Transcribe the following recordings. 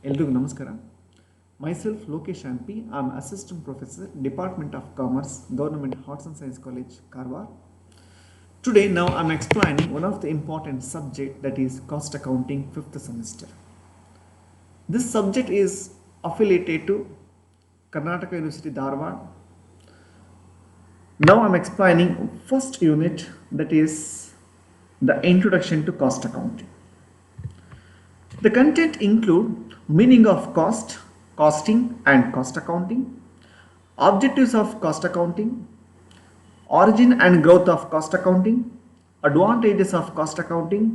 ಎಲ್ರಿಗೂ ನಮಸ್ಕಾರ. Myself Lokesh MP. I am Assistant Professor, Department of Commerce, Government Arts and Science College, Karwar. Today, now I am explaining one of the important subject, that is cost accounting 5th semester. This subject is affiliated to Karnataka University, Dharwad. Now I am explaining first unit, that is the introduction to cost accounting. The content include meaning of cost, costing and cost accounting, objectives of cost accounting, origin and growth of cost accounting, advantages of cost accounting,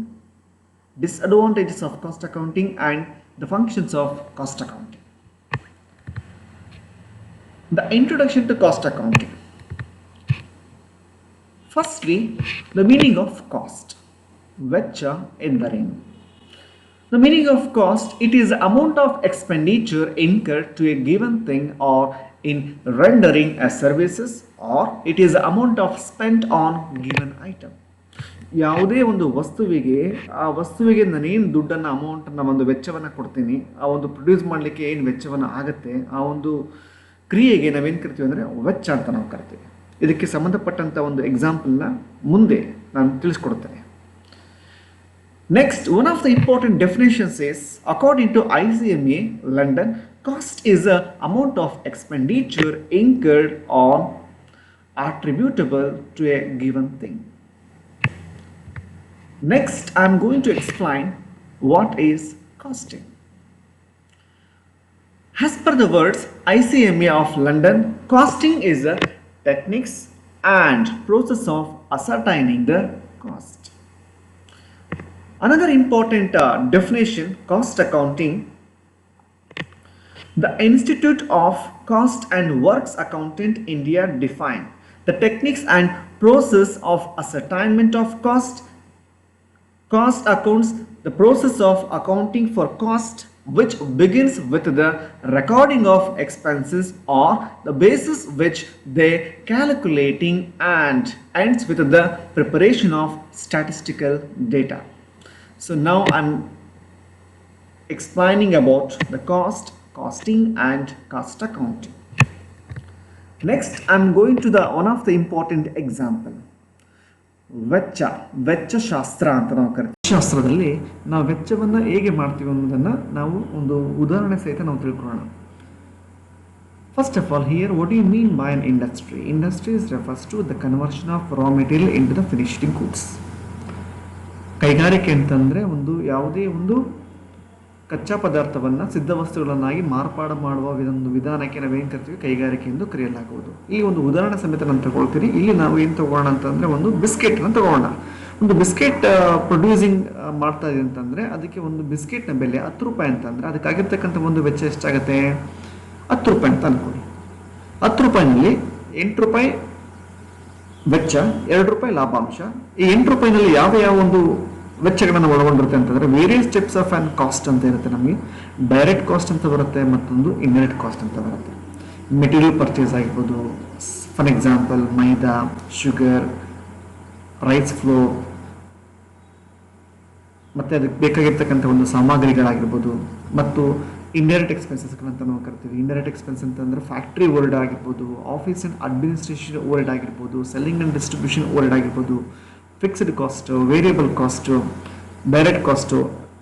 disadvantages of cost accounting, and the functions of cost accounting. The introduction to cost accounting. Firstly, the meaning of cost. Veccha ಎಂದರೇನು? The meaning of cost, it is the amount of expenditure incurred to a given thing or in rendering a services, or it is the amount of spent on given item. ಯಾವುದೇ ಒಂದು ವಸ್ತುವಿಗೆ ಆ ವಸ್ತುವಿಗೆ ನಾನೇನು ದುಡ್ಡನ್ನು ಅಮೌಂಟನ್ನು ಒಂದು ವೆಚ್ಚವನ್ನು ಕೊಡ್ತೀನಿ, ಆ ಒಂದು ಪ್ರೊಡ್ಯೂಸ್ ಮಾಡಲಿಕ್ಕೆ ಏನು ವೆಚ್ಚವನ್ನು ಆಗುತ್ತೆ, ಆ ಒಂದು ಕ್ರಿಯೆಗೆ ನಾವೇನು ಕರಿತೀವಿ ಅಂದರೆ ವೆಚ್ಚ ಅಂತ ನಾವು ಕರಿತೀವಿ. ಇದಕ್ಕೆ ಸಂಬಂಧಪಟ್ಟಂಥ ಒಂದು ಎಕ್ಸಾಂಪಲ್ನ ಮುಂದೆ ನಾನು ತಿಳಿಸ್ಕೊಡ್ತೇನೆ. Next, one of the important definitions is, according to ICMA London, cost is the amount of expenditure incurred on attributable to a given thing. Next, I am going to explain what is costing. As per the words ICMA of London, costing is the techniques and process of ascertaining the cost. Another important definition, cost accounting. The Institute of Cost and Works Accountant India define the techniques and process of ascertainment of cost. Cost accounts the process of accounting for cost, which begins with the recording of expenses or the basis which they calculating and ends with the preparation of statistical data. So now I'm explaining about the cost, costing and cost accounting. Next, I'm going to the one of the important example. ವೆಚ್ಚ ಶಾಸ್ತ್ರ ಅಂತ ನಾವು ಕರಿತೀವಿ. ಶಾಸ್ತ್ರದಲ್ಲಿ ನಾವು ವೆಚ್ಚವನ್ನು ಹೇಗೆ ಮಾಡ್ತೀವಿ ಅನ್ನೋದನ್ನು ನಾವು ಒಂದು ಉದಾಹರಣೆ ಸಹಿತ ನಾವು ತಿಳ್ಕೊಳ್ಳೋಣ. First of all, here what do you mean by an industry? Industries refers to the conversion of raw material into the finished goods. ಕೈಗಾರಿಕೆ ಅಂತಂದರೆ ಯಾವುದೇ ಒಂದು ಕಚ್ಚಾ ಪದಾರ್ಥವನ್ನು ಸಿದ್ಧ ವಸ್ತುಗಳನ್ನಾಗಿ ಮಾರ್ಪಾಡು ಮಾಡುವ ಒಂದು ವಿಧಾನಕ್ಕೆ ನಾವೇನು ಕರಿತೀವಿ, ಕೈಗಾರಿಕೆ ಎಂದು ಕರೆಯಲಾಗುವುದು. ಈ ಒಂದು ಉದಾಹರಣೆ ಸಮೇತ ನಾನು ತಗೊಳ್ತೀನಿ. ಇಲ್ಲಿ ನಾವು ಏನು ತಗೋಣ ಅಂತಂದರೆ ಒಂದು ಬಿಸ್ಕೆಟ್ನ ತಗೋಣ. ಒಂದು ಬಿಸ್ಕೆಟ್ ಪ್ರೊಡ್ಯೂಸಿಂಗ್ ಮಾಡ್ತಾ ಇದೆ ಅಂತಂದರೆ ಅದಕ್ಕೆ ಒಂದು ಬಿಸ್ಕೆಟ್ನ ಬೆಲೆ 10 ರೂಪಾಯಿ ಅಂತಂದರೆ ಅದಕ್ಕಾಗಿರ್ತಕ್ಕಂಥ ಒಂದು ವೆಚ್ಚ ಎಷ್ಟಾಗುತ್ತೆ? 10 ರೂಪಾಯಿ ಅಂತ ಅನ್ಕೊಳ್ಳಿ. 10 ರೂಪಾಯಿನಲ್ಲಿ 8 ರೂಪಾಯಿ ವೆಚ್ಚ, 2 ರೂಪಾಯಿ ಲಾಭಾಂಶ. ಈ 8 ರೂಪಾಯಿನಲ್ಲಿ ಯಾವ ಒಂದು ವೆಚ್ಚಗಳನ್ನು ಒಳಗೊಂಡಿರುತ್ತೆ ಅಂತಂದರೆ various steps of and cost ಅಂತ ಇರುತ್ತೆ. ನಮಗೆ ಡೈರೆಕ್ಟ್ ಕಾಸ್ಟ್ ಅಂತ ಬರುತ್ತೆ, ಮತ್ತೊಂದು ಇಂಡೈರೆಕ್ಟ್ ಕಾಸ್ಟ್ ಅಂತ ಬರುತ್ತೆ. ಮೆಟೀರಿಯಲ್ ಪರ್ಚೇಸ್ ಆಗಿರ್ಬೋದು, for example maida, sugar, rice flour, ಮತ್ತು ಅದಕ್ಕೆ ಬೇಕಾಗಿರ್ತಕ್ಕಂಥ ಒಂದು ಸಾಮಗ್ರಿಗಳಾಗಿರ್ಬೋದು. ಮತ್ತು ಇಂಡೈರೆಕ್ಟ್ ಎಕ್ಸ್ಪೆನ್ಸಸ್ಗಳಂತ ನಾವು ಕರಿತೀವಿ. ಇಂಡೈರೆಕ್ಟ್ ಎಕ್ಸ್ಪೆನ್ಸ್ ಅಂತಂದರೆ ಫ್ಯಾಕ್ಟ್ರಿ ಓವರ್ಡ್ ಆಗಿರ್ಬೋದು, ಆಫೀಸ್ ಆ್ಯಂಡ್ ಅಡ್ಮಿನಿಸ್ಟ್ರೇಷನ್ ಓವರ್ಡ್ ಆಗಿರ್ಬೋದು, ಸೆಲ್ಲಿಂಗ್ ಆ್ಯಂಡ್ ಡಿಸ್ಟ್ರಿಬ್ಯೂಷನ್ ಓವರ್ಡ್ ಆಗಿರ್ಬೋದು, fixed cost, variable cost, direct cost,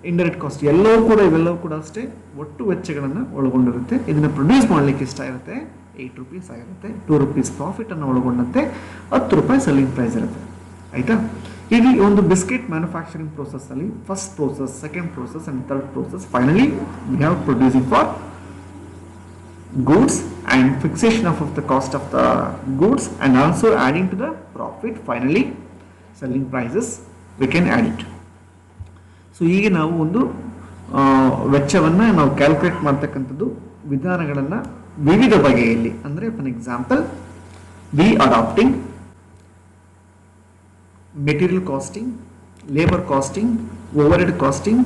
indirect cost ಇವೆಲ್ಲವೂ ಕೂಡ ಅಷ್ಟೇ ಒಟ್ಟು ವೆಚ್ಚಗಳನ್ನು ಒಳಗೊಂಡಿರುತ್ತೆ. ಇದನ್ನು ಪ್ರೊಡ್ಯೂಸ್ ಮಾಡಲಿಕ್ಕೆ ಇಷ್ಟ ಇರುತ್ತೆ 8 ರೂಪೀಸ್ ಆಗಿರುತ್ತೆ. 2 ರೂಪೀಸ್ ಪ್ರಾಫಿಟನ್ನು ಒಳಗೊಂಡಂತೆ 10 ರೂಪಾಯಿ ಸೆಲ್ಲಿಂಗ್ ಪ್ರೈಸ್ ಇರುತ್ತೆ. ಆಯಿತಾ? ಇಲ್ಲಿ ಒಂದು ಬಿಸ್ಕೆಟ್ ಮ್ಯಾನುಫ್ಯಾಕ್ಚರಿಂಗ್ ಪ್ರೋಸೆಸ್ಸಲ್ಲಿ first process, second process and third process, finally we have producing for goods and fixation of the cost of the goods and also adding to the profit, finally selling prices we can add it. So ಹೀಗೆ ನಾವು ಒಂದು ವೆಚ್ಚವನ್ನು ನಾವು calculate ಮಾಡ್ತಕ್ಕಂಥದ್ದು ವಿಧಾನಗಳನ್ನು ವಿವಿಧ ಬಗೆಯಲ್ಲಿ, ಅಂದರೆ for example we adapting material costing, labour costing, overhead costing,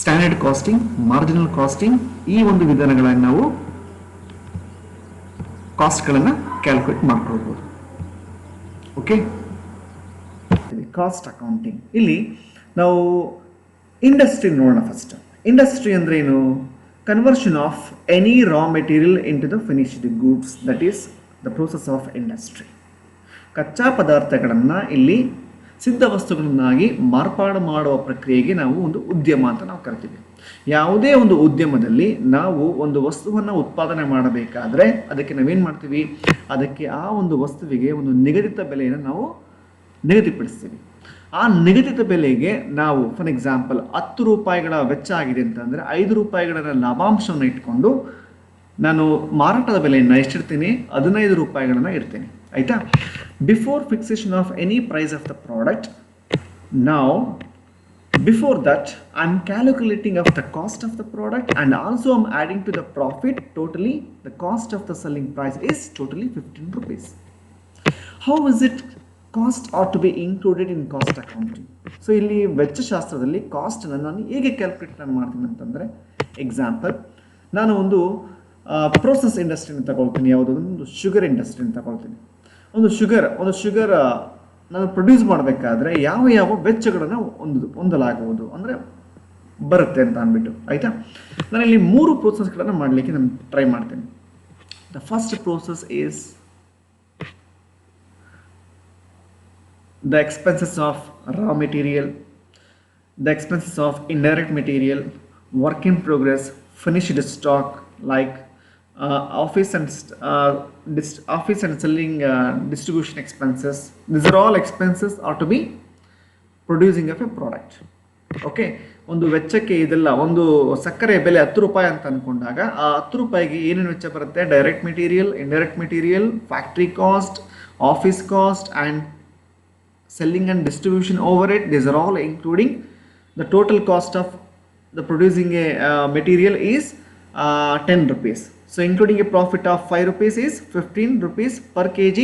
standard costing, marginal costing, ಈ ಒಂದು ವಿಧಾನಗಳನ್ನು ನಾವು ಕಾಸ್ಟ್ಗಳನ್ನು ಕ್ಯಾಲ್ಕುಲೇಟ್ ಮಾಡ್ಕೊಳ್ಬೋದು. Okay, cost accounting. ಇಲ್ಲಿ ನಾವು ಇಂಡಸ್ಟ್ರಿ ನೋಡೋಣ. ಫಸ್ಟ್ ಇಂಡಸ್ಟ್ರಿ ಅಂದ್ರೆ ಏನು? Conversion of any raw material into the finished goods, that is the process of industry. ಕಚ್ಚಾ ಪದಾರ್ಥಗಳನ್ನು ಇಲ್ಲಿ ಸಿದ್ಧ ವಸ್ತುಗಳನ್ನಾಗಿ ಮಾರ್ಪಾಡು ಮಾಡುವ ಪ್ರಕ್ರಿಯೆಗೆ ನಾವು ಒಂದು ಉದ್ಯಮ ಅಂತ ನಾವು ಕರಿತೀವಿ. ಯಾವುದೇ ಒಂದು ಉದ್ಯಮದಲ್ಲಿ ನಾವು ಒಂದು ವಸ್ತುವನ್ನು ಉತ್ಪಾದನೆ ಮಾಡಬೇಕಾದ್ರೆ ಅದಕ್ಕೆ ನಾವೇನು ಮಾಡ್ತೀವಿ, ಅದಕ್ಕೆ ಆ ಒಂದು ವಸ್ತುವಿಗೆ ಒಂದು ನಿಗದಿತ ಬೆಲೆಯನ್ನು ನಾವು ನಿಗದಿಪಡಿಸ್ತೀವಿ. ಆ ನಿಗದಿತ ಬೆಲೆಗೆ ನಾವು ಫಾರ್ ಎಕ್ಸಾಂಪಲ್ 10 ರೂಪಾಯಿಗಳ ವೆಚ್ಚ ಆಗಿದೆ ಅಂತಂದರೆ 5 ರೂಪಾಯಿಗಳ ಲಾಭಾಂಶವನ್ನು ಇಟ್ಕೊಂಡು ನಾನು ಮಾರಾಟದ ಬೆಲೆಯನ್ನು ಎಷ್ಟಿರ್ತೀನಿ, 15 ರೂಪಾಯಿಗಳನ್ನು ಇಡ್ತೀನಿ. ಆಯಿತಾ? Before fixation of any price of the product, ನಾವು before that I'm calculating of the cost of the product and also I'm adding to the profit. Totally the cost of the selling price is totally 15 rupees. How is it cost ought to be included in cost accounting? So ಇಲ್ಲಿ ವೆಚ್ಚಶಾಸ್ತ್ರದಲ್ಲಿ cost ಅನ್ನು ನಾನು ಹೇಗೆ calculate ಮಾಡ್ತೀನಿ ಅಂತಂದರೆ, example ನಾನು ಒಂದು process ಇಂಡಸ್ಟ್ರಿನ ತಗೊಳ್ತೀನಿ, ಯಾವುದೊಂದು ಶುಗರ್ ಇಂಡಸ್ಟ್ರಿನ ತಗೊಳ್ತೀನಿ. ಒಂದು ಶುಗರ್ ನಾನು ಪ್ರೊಡ್ಯೂಸ್ ಮಾಡಬೇಕಾದ್ರೆ ಯಾವ ಯಾವ ವೆಚ್ಚಗಳನ್ನು ಹೊಂದಲಾಗುವುದು ಅಂದರೆ ಬರುತ್ತೆ ಅಂತ ಅಂದ್ಬಿಟ್ಟು. ಆಯಿತಾ? ನಾನಿಲ್ಲಿ 3 ಪ್ರೋಸೆಸ್ಗಳನ್ನು ಮಾಡಲಿಕ್ಕೆ ನಾನು ಟ್ರೈ ಮಾಡ್ತೀನಿ. The first process is the expenses of raw material, the expenses of indirect material, work in progress, finished stock like office and selling distribution expenses. These are all expenses are to be producing of a product. Okay, ಒಂದು ವೆಚ್ಚಕ್ಕೆ ಇದೆಲ್ಲ, ಒಂದು ಸಕ್ಕರೆ ಬೆಲೆ 10 ರೂಪಾಯಿ ಅಂತ ಅಂದ್ಕೊಂಡಾಗ ಆ 10 ರೂಪಾಯಿಗೆ ಏನೇನು ವೆಚ್ಚ ಬರುತ್ತೆ? Direct material, indirect material, factory cost, office cost and selling and distribution overhead. These are all including the total cost of the producing a material is 10 rupees. So including a profit of 5 rupees is 15 rupees per kg.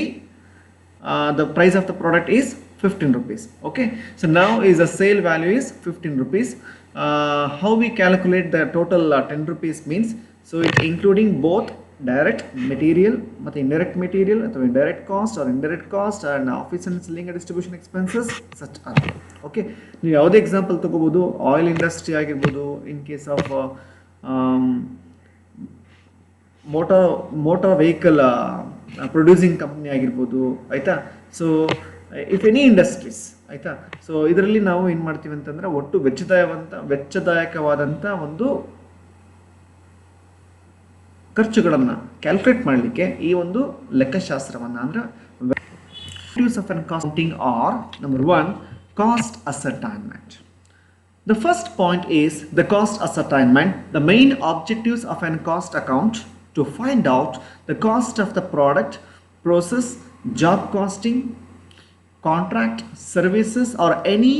The price of the product is 15 rupees. Okay, so now is the sale value is 15 rupees. How we calculate the total 10 rupees means, so it's including both direct material ಮತ್ತು indirect material ಅಥವಾ indirect cost or indirect cost and office and selling and distribution expenses such are. Okay, ನೀವು ಯಾವುದೇ example ತೊಗೋಬೋದು. Oil industry ಆಗಿರ್ಬೋದು, in case of motor vehicle producing company ಆಗಿರ್ಬೋದು. ಆಯಿತಾ? So if any industries, ಆಯಿತಾ? So ಇದರಲ್ಲಿ ನಾವು ಏನು ಮಾಡ್ತೀವಿ ಅಂತಂದರೆ, ಒಟ್ಟು ವೆಚ್ಚದಾಯಕವಾದಂಥ ಒಂದು ಖರ್ಚುಗಳನ್ನು ಕ್ಯಾಲ್ಕುಲೇಟ್ ಮಾಡಲಿಕ್ಕೆ ಈ ಒಂದು ಲೆಕ್ಕಶಾಸ್ತ್ರವನ್ನು ಅಂದರೆ objectives of accounting are, number 1, cost ascertainment. The first point is the cost ascertainment. The main objectives of an cost account to find out the cost of the product, process, job costing, contract, services or any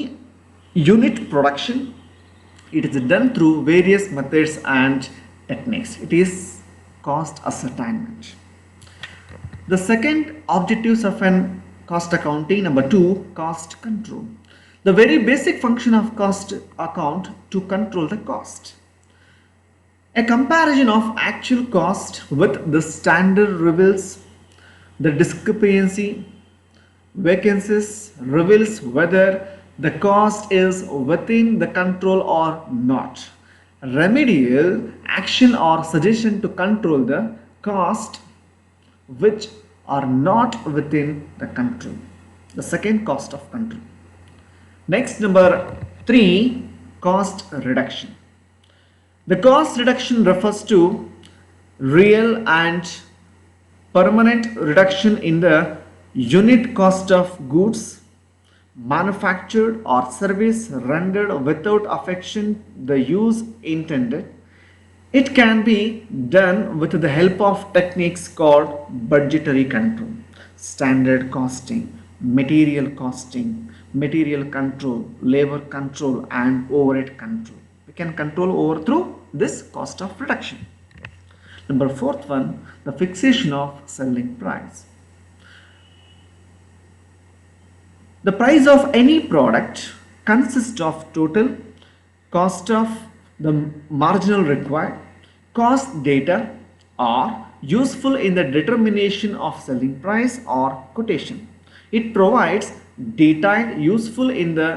unit production. It is done through various methods and techniques. It is cost ascertainment. The second objectives of an cost accounting, number 2, cost control. The very basic function of cost account to control the cost. A comparison of actual cost with the standard reveals the discrepancy. Vacancies reveals whether the cost is within the control or not. Remedial action or suggestion to control the cost which are not within the control. The second, cost of control. Next, number 3, cost reduction. The cost reduction refers to real and permanent reduction in the unit cost of goods manufactured or service rendered without affecting the use intended. It can be done with the help of techniques called budgetary control, standard costing, material control, labor control and overhead control. We can control over through this cost of reduction. Number 4th one, the fixation of selling price. The price of any product consists of total cost of the marginal required. Cost data are useful in the determination of selling price or quotation. It provides data useful in the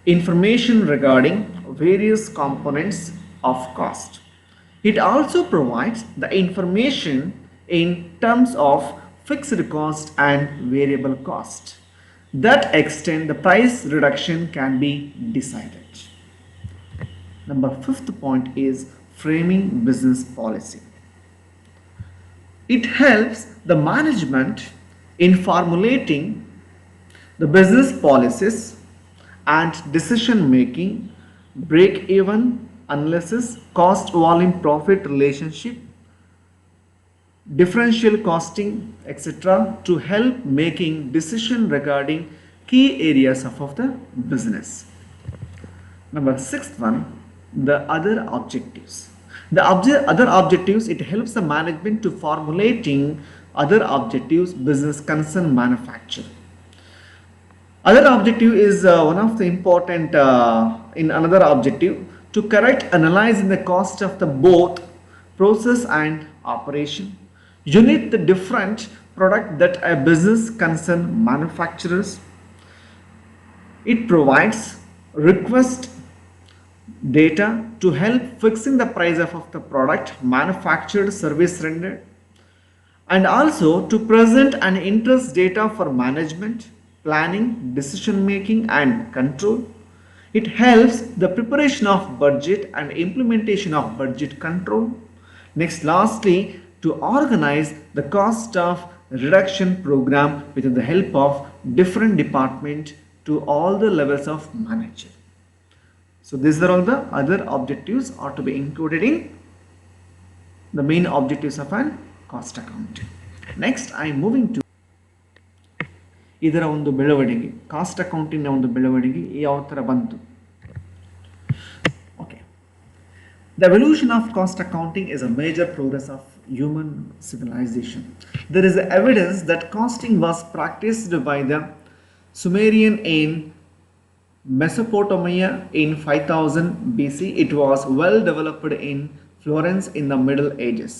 information regarding various components of cost. It also provides the information in terms of fixed cost and variable cost. That extent the price reduction can be decided. Number fifth point is framing business policy. It helps the management in formulating the business policies and decision making, break even analysis, cost volume profit relationship, differential costing, etc., to help making decision regarding key areas of the business. Number sixth one, the other objectives. The other objectives, it helps the management to formulating other objectives business concern manufacture. Other objective is one of the important in another objective to correct analyzing the cost of the both process and operation. Unit the different product that a business concern manufacturers. It provides request data to help fixing the price of the product manufactured service rendered, and also to present an interest data for management, planning, decision making and control. It helps the preparation of budget and implementation of budget control. Next, lastly, to organize the cost of reduction program with the help of different department to all the levels of manager. So these are all the other objectives are to be included in the main objectives of an cost accounting. Next, I am moving to ಇದರ ಒಂದು ಬೆಳವಣಿಗೆ, cost ಅಕೌಂಟಿಂಗ್ನ ಒಂದು ಬೆಳವಣಿಗೆ ಯಾವ ಥರ ಬಂತು. Okay. The evolution of cost accounting is a major progress of human civilization. There is evidence that costing was practiced by the Sumerian in Mesopotamia in 5000 BC. It was well developed in Florence in the Middle Ages.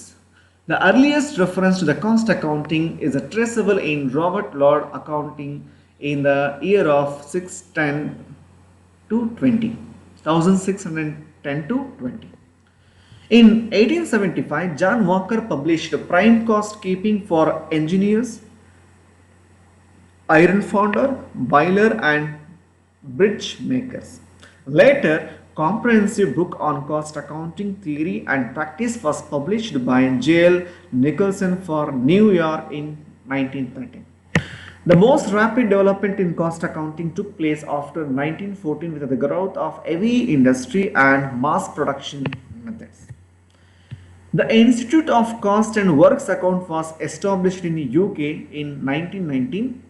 The earliest reference to the cost accounting is traceable in Robert Lord accounting in the year of 610 to 20. 1610 to 20. In 1875, John Walker published Prime Cost Keeping for Engineers, Iron Founder, Boiler and Bridge Makers. Later, comprehensive book on cost accounting theory and practice was published by J.L. Nicholson for New York in 1913. The most rapid development in cost accounting took place after 1914 with the growth of heavy industry and mass production methods. The Institute of Cost and Works Account was established in the UK in 1919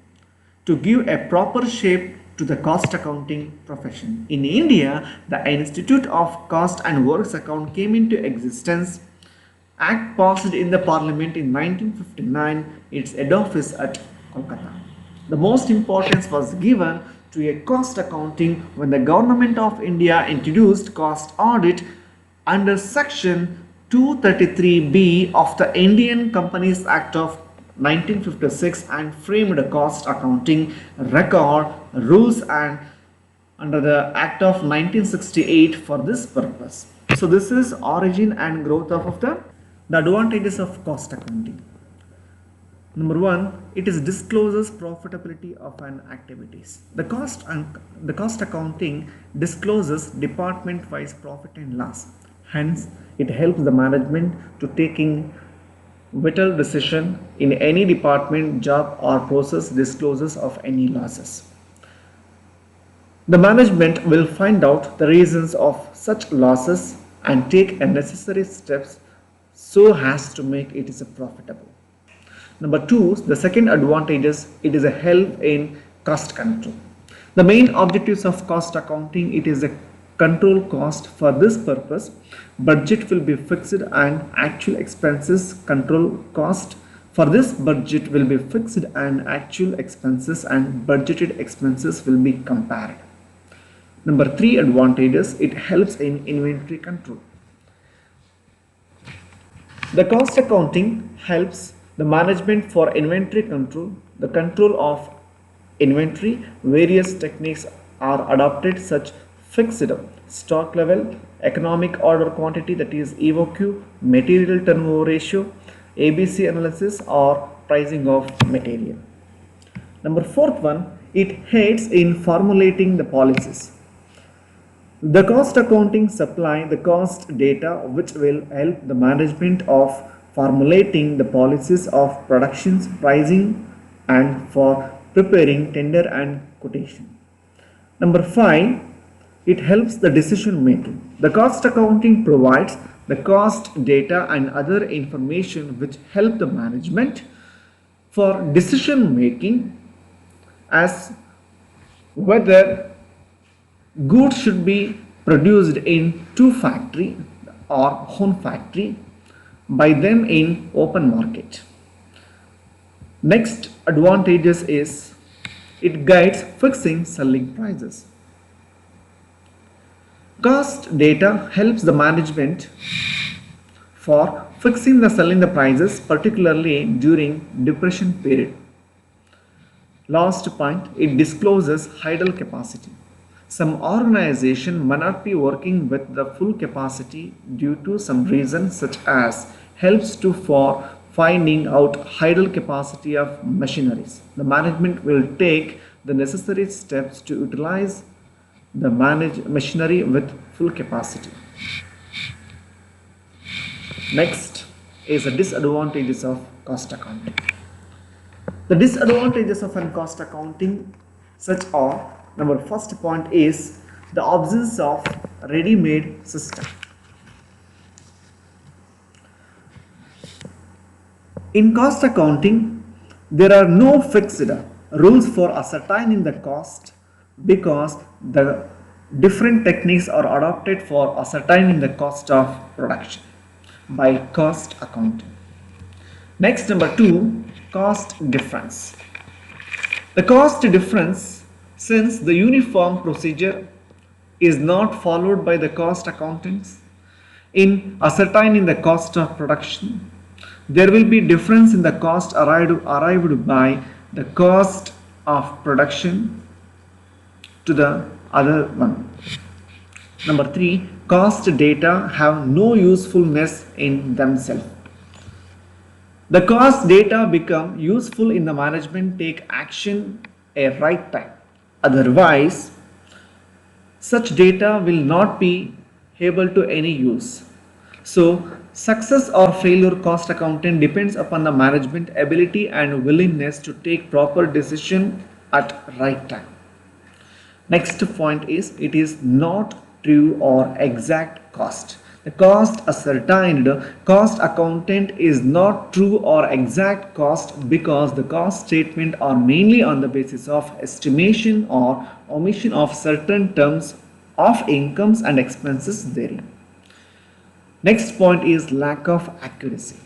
to give a proper shape to the cost accounting profession. In India, the Institute of Cost and Works Account came into existence. Act passed in the Parliament in 1959. Its head office at Kolkata. The most importance was given to a cost accounting when the Government of India introduced cost audit under Section 233B of the Indian Companies Act of 1956 and framed cost accounting record rules and under the Act of 1968 for this purpose. So this is origin and growth of the advantages of cost accounting. Number one, it is discloses profitability of an activities. The cost accounting discloses department-wise profit and loss. Hence, it helps the management to taking vital decision in any department, job or process discloses of any losses. The management will find out the reasons of such losses and take necessary steps so as to make it is profitable. Number two, the second advantage is it is a help in cost control. The main objectives of cost accounting, it is a control cost. For this purpose, budget will be fixed and actual expenses control cost. For this, budget will be fixed and actual expenses and budgeted expenses will be compared. Number three advantages, it helps in inventory control. The cost accounting helps the management for inventory control, the control of inventory. Various techniques are adopted such fixed stock level, economic order quantity, that is EOQ, material turnover ratio, ABC analysis, or pricing of material. Number fourth one, it aids in formulating the policies. The cost accounting supply the cost data which will help the management of formulating the policies of productions, pricing, and for preparing tender and quotation. Number 5, it helps the decision making. The cost accounting provides the cost data and other information which help the management for decision making as whether goods should be produced in to factory or home factory by them in open market. Next advantages is it guides fixing selling prices. Cost data helps the management for fixing the selling the prices, particularly during depression period. Last point, it discloses idle capacity. Some organization may not be working with the full capacity due to some reason, such as helps to for finding out idle capacity of machineries. The management will take the necessary steps to utilize the machinery with full capacity. Next is the disadvantages of cost accounting. The disadvantages of cost accounting such are, number first point is the absence of ready-made system. In cost accounting, there are no fixed rules for ascertaining the cost because the different techniques are adopted for ascertaining the cost of production by cost accounting. Next, number 2, cost difference. The cost difference, since the uniform procedure is not followed by the cost accountants in ascertaining the cost of production, there will be difference in the cost arrived by the cost of production to the other one. Number 3, cost data have no usefulness in themselves. The cost data become useful in the management take action at right time. Otherwise, such data will not be able to any use. So, success or failure cost accounting depends upon the management ability and willingness to take proper decision at right time. Next point is it is not true or exact cost. The cost ascertained cost accountant is not true or exact cost because the cost statement are mainly on the basis of estimation or omission of certain terms of incomes and expenses therein. Next point is lack of accuracy.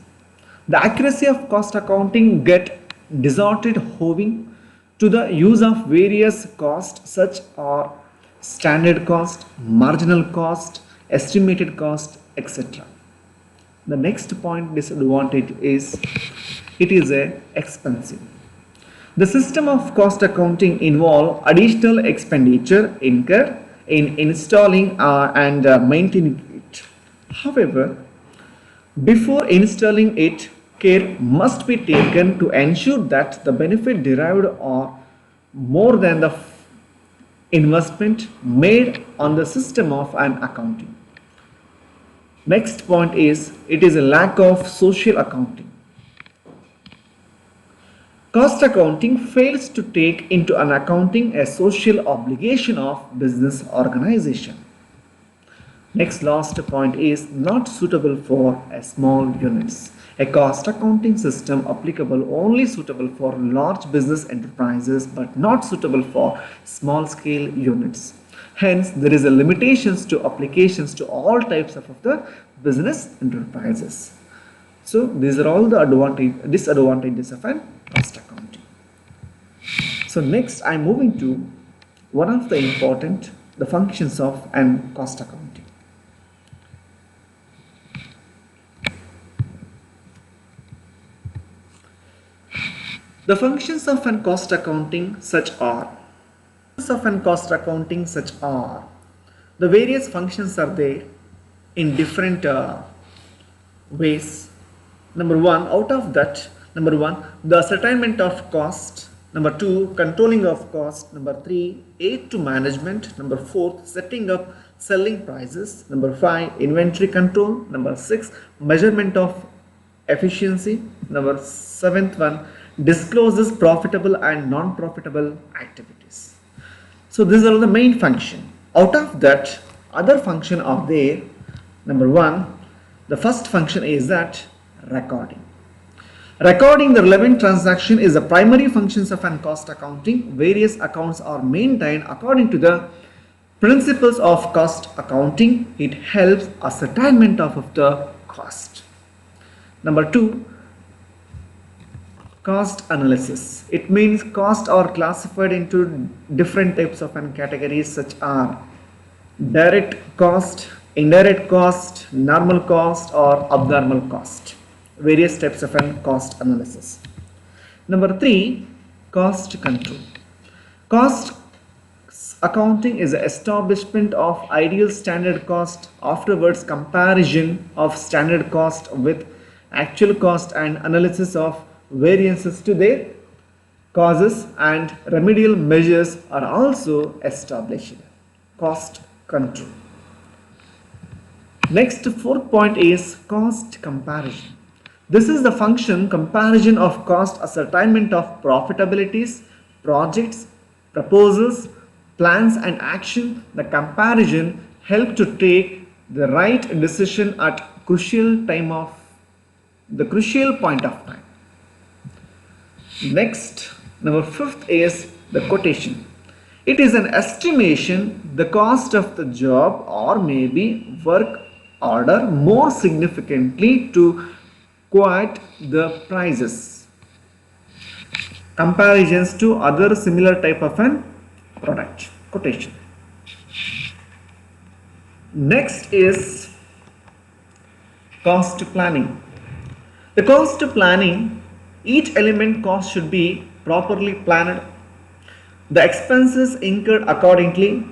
The accuracy of cost accounting get distorted owing to the use of various costs such are standard cost, marginal cost, estimated cost, etc. The next point disadvantage is it is expensive. The system of cost accounting involve additional expenditure incurred in installing and maintaining it. However, before installing it, care must be taken to ensure that the benefit derived are more than the investment made on the system of an accounting. Next point is it is a lack of social accounting. Cost accounting fails to take into an accounting a social obligation of business organization. Next last point is not suitable for a small units. A cost accounting system applicable only suitable for large business enterprises but not suitable for small scale units. Hence, there is a limitations to applications to all types of the business enterprises. So, these are all the disadvantages of an cost accounting. So, next I am moving to one of the important the functions of an cost accounting. The functions of an cost accounting such are The various functions are there in different ways. Number one, out of that, number one, the ascertainment of cost. Number two, controlling of cost. Number three, aid to management. Number four, setting up selling prices. Number five, inventory control. Number six, measurement of efficiency. Number seventh one, discloses profitable and non-profitable activities. So these are the main function. Out of that, other function are there. Number one, the first function is that recording. Recording the relevant transaction is the primary functions of an cost accounting. Various accounts are maintained according to the principles of cost accounting. It helps ascertainment of the cost. Number two, cost analysis. It means costs are classified into different types of categories such are direct cost, indirect cost, normal cost or abnormal cost. Various types of cost analysis. Number three, cost control. Cost accounting is the establishment of ideal standard cost, afterwards comparison of standard cost with actual cost and analysis of variances to their causes, and remedial measures are also established. Cost control. Next, fourth point is cost comparison. This is the function comparison of cost ascertainment of profitabilities, projects, proposals, plans and action. The comparison help to take the right decision at crucial point of time. Next, number fifth is the quotation. It is an estimation the cost of the job or maybe work order more significantly to quote the prices. Comparisons to other similar type of an product. Quotation. Next is cost planning. The cost planning, each element cost should be properly planned. The expenses incurred accordingly.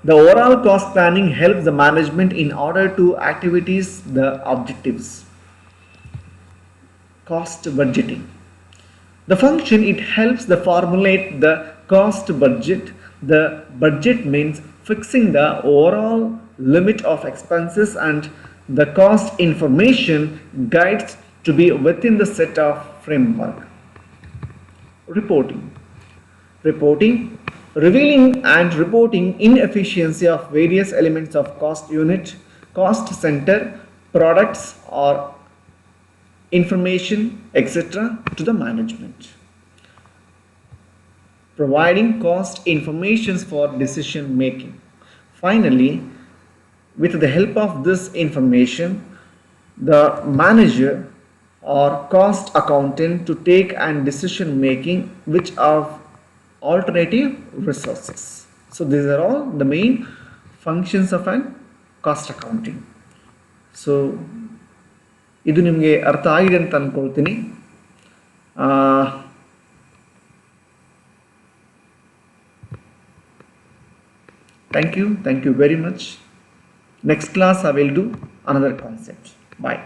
The overall cost planning helps the management in order to activities the objectives. Cost budgeting. The function, it helps the formulate the cost budget. The budget means fixing the overall limit of expenses and the cost information guides to be within the set of framework. Reporting. Reporting, revealing and reporting inefficiency of various elements of cost unit, cost center, products or information, etc. to the management. Providing cost informations for decision making. Finally, with the help of this information, the manager or cost accountant to take and decision making which are alternative resources. So these are all the main functions of an cost accounting. So ಇದು ನಿಮಗೆ ಅರ್ಥ ಆಗಿದೆ ಅಂತ ಅನ್ಕೊಳ್ತೀನಿ. Thank you very much. Next class I will do another concept. Bye.